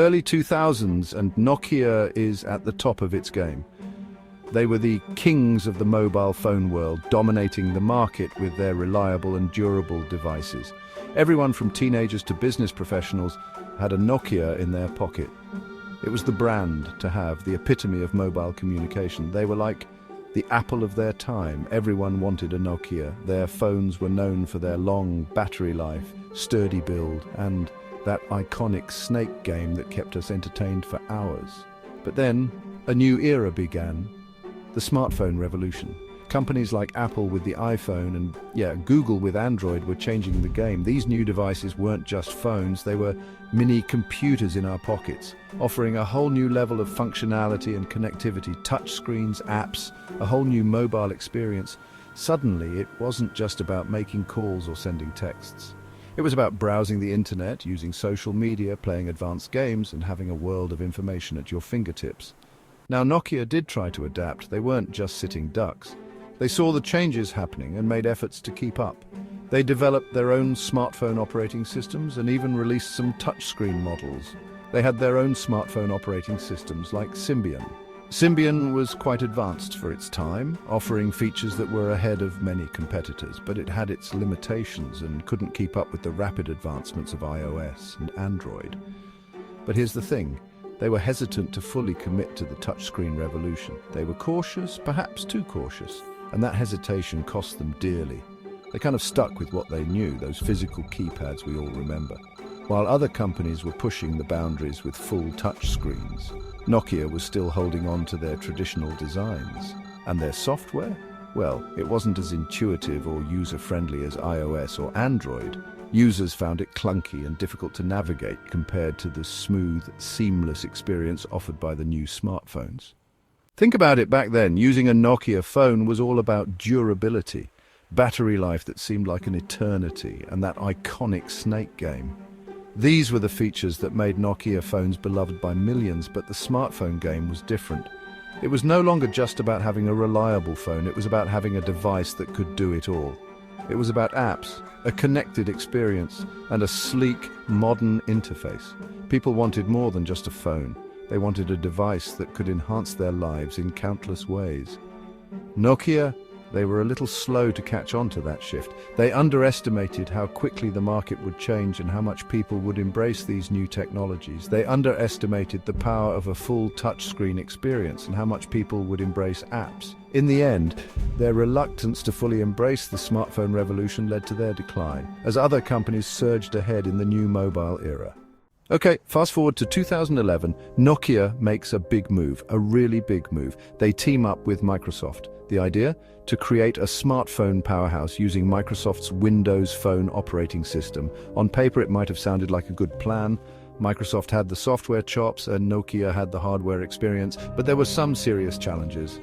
early 2000s and Nokia is at the top of its game. They were the kings of the mobile phone world, dominating the market with their reliable and durable devices. Everyone from teenagers to business professionals had a Nokia in their pocket. It was the brand to have, the epitome of mobile communication. They were like the Apple of their time. Everyone wanted a Nokia. Their phones were known for their long battery life, sturdy build, and that iconic snake game that kept us entertained for hours. But then, a new era began. The smartphone revolution. Companies like Apple with the iPhone and Google with Android were changing the game. These new devices weren't just phones, they were mini computers in our pockets, offering a whole new level of functionality and connectivity, touch screens, apps, a whole new mobile experience. Suddenly, it wasn't just about making calls or sending texts. It was about browsing the internet, using social media, playing advanced games, and having a world of information at your fingertips. Now, Nokia did try to adapt. They weren't just sitting ducks. They saw the changes happening and made efforts to keep up. They developed their own smartphone operating systems and even released some touchscreen models. They had their own smartphone operating systems like Symbian. Symbian was quite advanced for its time, offering features that were ahead of many competitors, but it had its limitations and couldn't keep up with the rapid advancements of iOS and Android. But here's the thing. They were hesitant to fully commit to the touchscreen revolution. They were cautious, perhaps too cautious, and that hesitation cost them dearly. They kind of stuck with what they knew, those physical keypads we all remember. While other companies were pushing the boundaries with full touchscreens, Nokia was still holding on to their traditional designs. And their software? Well, it wasn't as intuitive or user-friendly as iOS or Android. Users found it clunky and difficult to navigate compared to the smooth, seamless experience offered by the new smartphones. Think about it back then. Using a Nokia phone was all about durability, battery life that seemed like an eternity, and that iconic snake game. These were the features that made Nokia phones beloved by millions, but the smartphone game was different. It was no longer just about having a reliable phone, it was about having a device that could do it all. It was about apps, a connected experience, and a sleek, modern interface. People wanted more than just a phone. They wanted a device that could enhance their lives in countless ways. Nokia, they were a little slow to catch on to that shift. They underestimated how quickly the market would change and how much people would embrace these new technologies. They underestimated the power of a full touchscreen experience and how much people would embrace apps. In the end, their reluctance to fully embrace the smartphone revolution led to their decline, as other companies surged ahead in the new mobile era. Okay, fast forward to 2011, Nokia makes a big move, a really big move. They team up with Microsoft. The idea? To create a smartphone powerhouse using Microsoft's Windows Phone operating system. On paper, it might have sounded like a good plan. Microsoft had the software chops and Nokia had the hardware experience, but there were some serious challenges.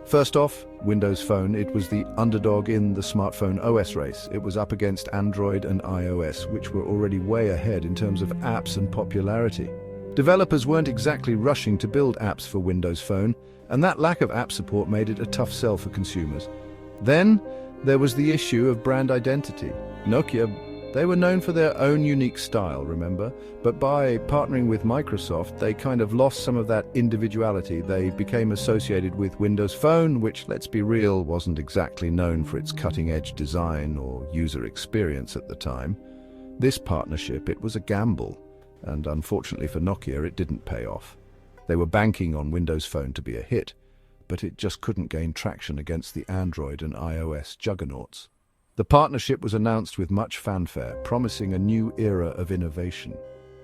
First off, Windows Phone, it was the underdog in the smartphone OS race. It was up against Android and iOS, which were already way ahead in terms of apps and popularity. Developers weren't exactly rushing to build apps for Windows Phone, and that lack of app support made it a tough sell for consumers. Then, there was the issue of brand identity. Nokia, they were known for their own unique style, remember? But by partnering with Microsoft, they kind of lost some of that individuality. They became associated with Windows Phone, which, let's be real, wasn't exactly known for its cutting-edge design or user experience at the time. This partnership, it was a gamble, and unfortunately for Nokia, it didn't pay off. They were banking on Windows Phone to be a hit, but it just couldn't gain traction against the Android and iOS juggernauts. The partnership was announced with much fanfare, promising a new era of innovation.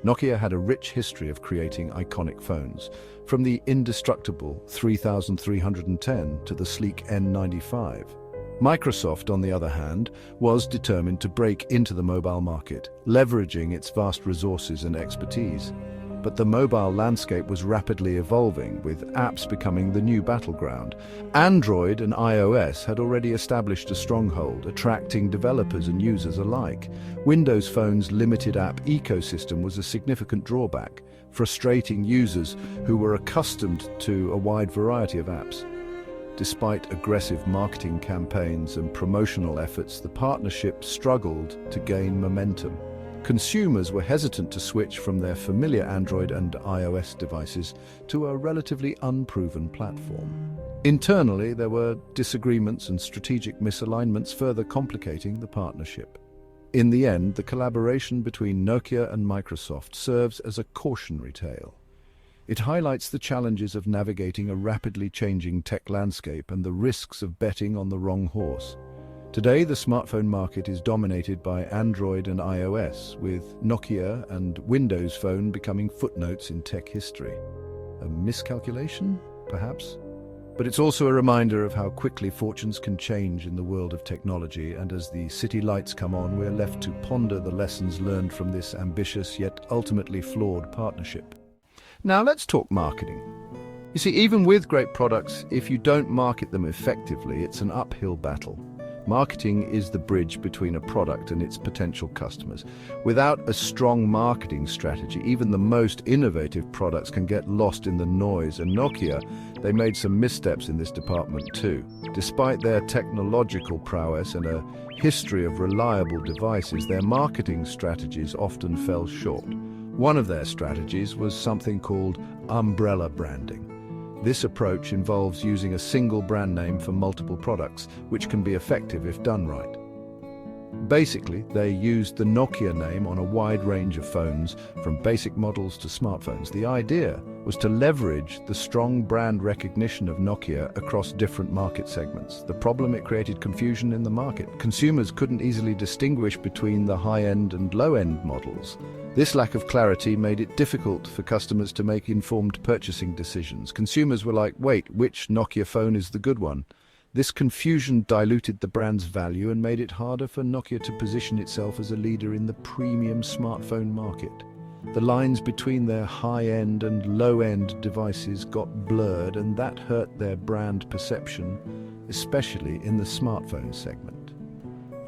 Nokia had a rich history of creating iconic phones, from the indestructible 3310 to the sleek N95. Microsoft, on the other hand, was determined to break into the mobile market, leveraging its vast resources and expertise. But the mobile landscape was rapidly evolving, with apps becoming the new battleground. Android and iOS had already established a stronghold, attracting developers and users alike. Windows Phone's limited app ecosystem was a significant drawback, frustrating users who were accustomed to a wide variety of apps. Despite aggressive marketing campaigns and promotional efforts, the partnership struggled to gain momentum. consumers were hesitant to switch from their familiar Android and iOS devices to a relatively unproven platform. Internally, there were disagreements and strategic misalignments, further complicating the partnership. In the end, the collaboration between Nokia and Microsoft serves as a cautionary tale. It highlights the challenges of navigating a rapidly changing tech landscape and the risks of betting on the wrong horse. Today, the smartphone market is dominated by Android and iOS, with Nokia and Windows Phone becoming footnotes in tech history. A miscalculation, perhaps? But it's also a reminder of how quickly fortunes can change in the world of technology, and as the city lights come on, we're left to ponder the lessons learned from this ambitious yet ultimately flawed partnership. Now let's talk marketing. You see, even with great products, if you don't market them effectively, it's an uphill battle. Marketing is the bridge between a product and its potential customers. Without a strong marketing strategy, even the most innovative products can get lost in the noise, and Nokia, they made some missteps in this department too. Despite their technological prowess and a history of reliable devices, their marketing strategies often fell short. One of their strategies was something called umbrella branding. This approach involves using a single brand name for multiple products, which can be effective if done right. Basically, they used the Nokia name on a wide range of phones, from basic models to smartphones. The idea was to leverage the strong brand recognition of Nokia across different market segments. The problem, it created confusion in the market. Consumers couldn't easily distinguish between the high-end and low-end models. This lack of clarity made it difficult for customers to make informed purchasing decisions. Consumers were like, wait, which Nokia phone is the good one? This confusion diluted the brand's value and made it harder for Nokia to position itself as a leader in the premium smartphone market. The lines between their high-end and low-end devices got blurred, and that hurt their brand perception, especially in the smartphone segment.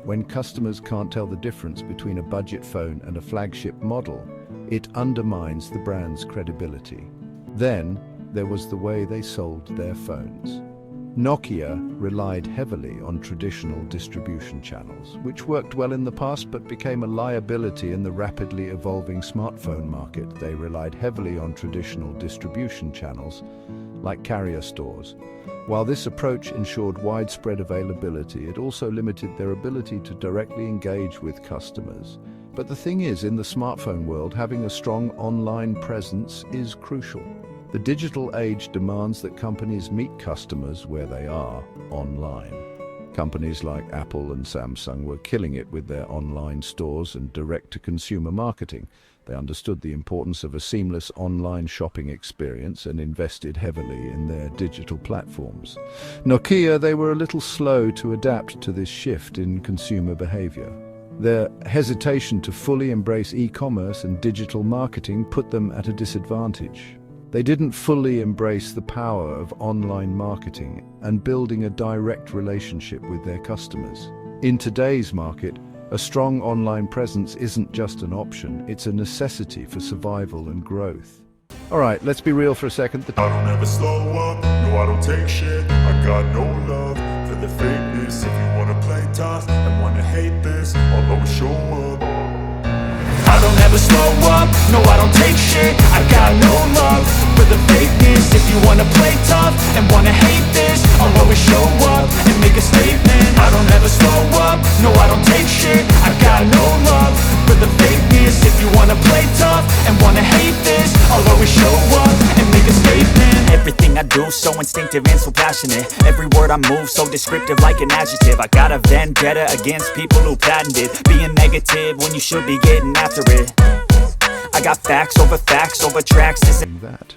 When customers can't tell the difference between a budget phone and a flagship model, it undermines the brand's credibility. Then, there was the way they sold their phones. Nokia relied heavily on traditional distribution channels, which worked well in the past but became a liability in the rapidly evolving smartphone market. They relied heavily on traditional distribution channels, like carrier stores. While this approach ensured widespread availability, it also limited their ability to directly engage with customers. But the thing is, in the smartphone world, having a strong online presence is crucial. The digital age demands that companies meet customers where they are, online. Companies like Apple and Samsung were killing it with their online stores and direct-to-consumer marketing. They understood the importance of a seamless online shopping experience and invested heavily in their digital platforms. Nokia, they were a little slow to adapt to this shift in consumer behavior. Their hesitation to fully embrace e-commerce and digital marketing put them at a disadvantage. They didn't fully embrace the power of online marketing and building a direct relationship with their customers. In today's market, a strong online presence isn't just an option, it's a necessity for survival and growth. Alright, let's be real for a second. I don't ever slow up, no I don't take shit. I got no love for the fakeness. If you wanna play tough and wanna hate this, I'll always show up. I don't ever slow up, no I don't take shit. I got no love for the fakeness. If you wanna play tough and wanna hate this, I'll always show up and make a statement. I don't ever slow up, no I don't take shit. I got no love for the fakeness. If you wanna play tough and wanna hate this, I'll always show up and make a statement. Everything I do so instinctive and so passionate. Every word I move so descriptive like an adjective. I got a vendetta against people who patented being negative when you should be getting after it. I got facts over tracks. That.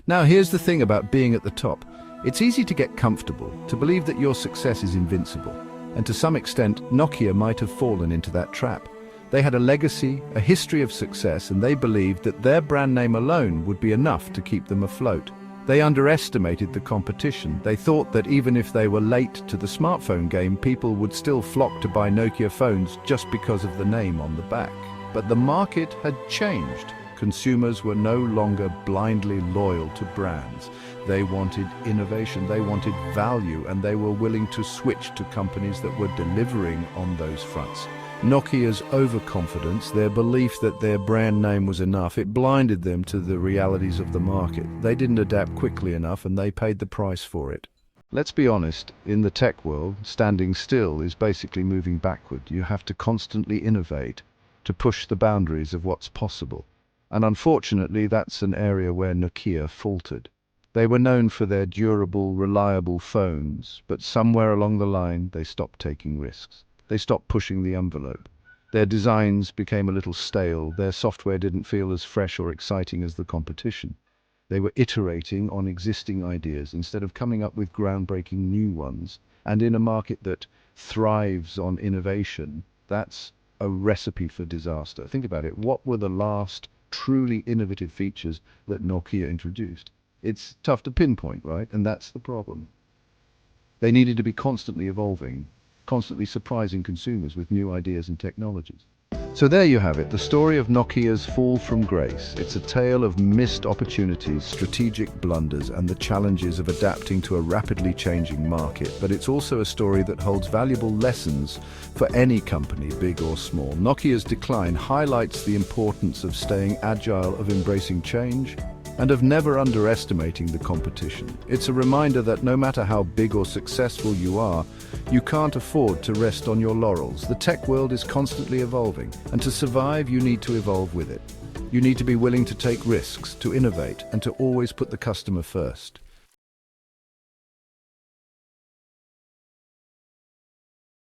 Now here's the thing about being at the top. It's easy to get comfortable, to believe that your success is invincible. And to some extent, Nokia might have fallen into that trap. They had a legacy, a history of success, and they believed that their brand name alone would be enough to keep them afloat. They underestimated the competition. They thought that even if they were late to the smartphone game, people would still flock to buy Nokia phones just because of the name on the back. But the market had changed. Consumers were no longer blindly loyal to brands. They wanted innovation, they wanted value, and they were willing to switch to companies that were delivering on those fronts. Nokia's overconfidence, their belief that their brand name was enough, it blinded them to the realities of the market. They didn't adapt quickly enough, and they paid the price for it. Let's be honest, in the tech world, standing still is basically moving backward. You have to constantly innovate to push the boundaries of what's possible. And unfortunately, that's an area where Nokia faltered. They were known for their durable, reliable phones, but somewhere along the line, they stopped taking risks. They stopped pushing the envelope. Their designs became a little stale. Their software didn't feel as fresh or exciting as the competition. They were iterating on existing ideas instead of coming up with groundbreaking new ones. And in a market that thrives on innovation, that's a recipe for disaster. Think about it. What were the last truly innovative features that Nokia introduced? It's tough to pinpoint, right? And that's the problem. They needed to be constantly evolving, constantly surprising consumers with new ideas and technologies. So there you have it, the story of Nokia's fall from grace. It's a tale of missed opportunities, strategic blunders, and the challenges of adapting to a rapidly changing market. But it's also a story that holds valuable lessons for any company, big or small. Nokia's decline highlights the importance of staying agile, of embracing change, and of never underestimating the competition. It's a reminder that no matter how big or successful you are, you can't afford to rest on your laurels. The tech world is constantly evolving, and to survive, you need to evolve with it. You need to be willing to take risks, to innovate, and to always put the customer first.